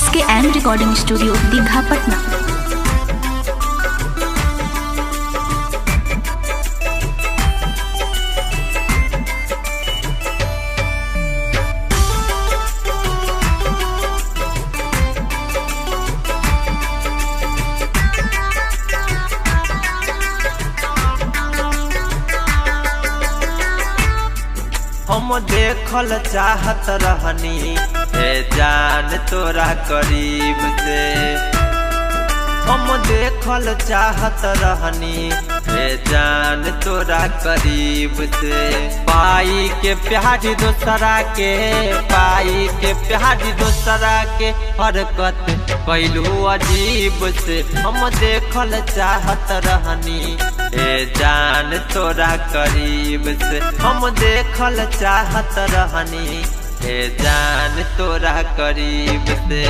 SKM recording studio Digha Patna. हम देखल चाहत रहनी हे जान तोरा करीब से। हम देखल चाहत रहनी हे जान तोरा करीब से। पाई के प्यारी दोसरा के, पाई के प्यारी दोसरा के हरकत कैलू अजीब से। हम देखल चाहत रहनी हे जान तोरा करीब से। हम देखल चाहत रहनी हे जान तोरा करीब से।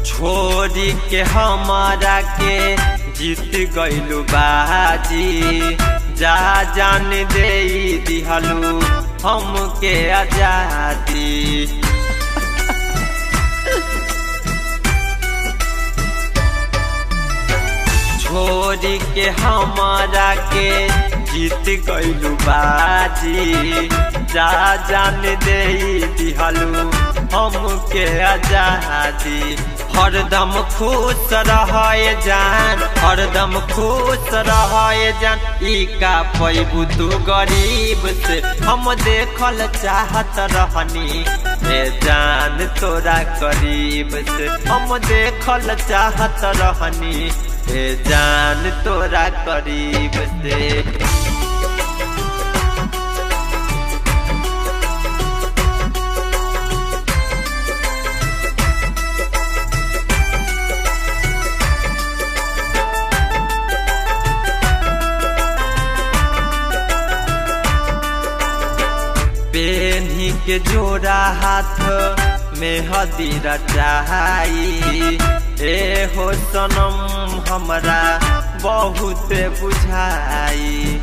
छोड़ी के हमारा के जीत गइलू बाजी। जा जान दे दिहलू हमके आजादी। छोड़ी के हमारा के जीत गइलू बाजी। जा जान दे दिहलू हमके आजादी। हरदम खुश रहे जान, हरदम खुश रहे जान। ई का पैबू तू गरीब से। हम देखल चाहत रहनी हे जान तोरा करीब से। हम देखल चाहत रहनी हे जान तोरा करीब से। पेन्ही के जोड़ा हाथ में हदीरा चाही। ए हो सनम हमरा बहुत बुझाई।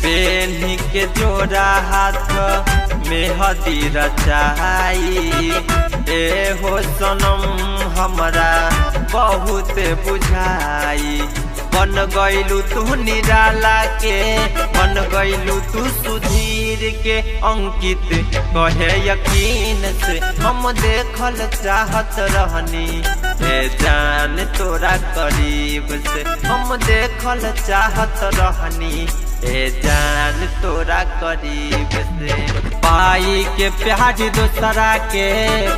पेन्ही के जोड़ा हाथ में हदीरा चाही। ए हो सनम हमरा बहुत बुझाई। बन गइलू तू निराला के, बन गइलू तू सुधीर के। अंकित कहे यकीन से। हम देखल चाहत रहनी हे जान तोरा करीब से। हम देखल चाहत रहनी हे जान तोरा करीब से। पाई के प्यारी दोसरा के,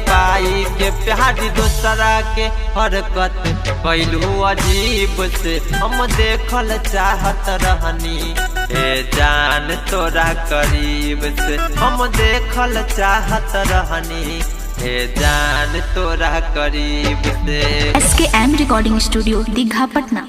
पाई के प्यारी दोसरा के हरकत कैलू अजीब से। हम देखल चाहत रहनी हे जान तोरा करीब से। हम देखल चाहत रहनी हे जान तोरा करीब से। SKM recording studio Digha Patna.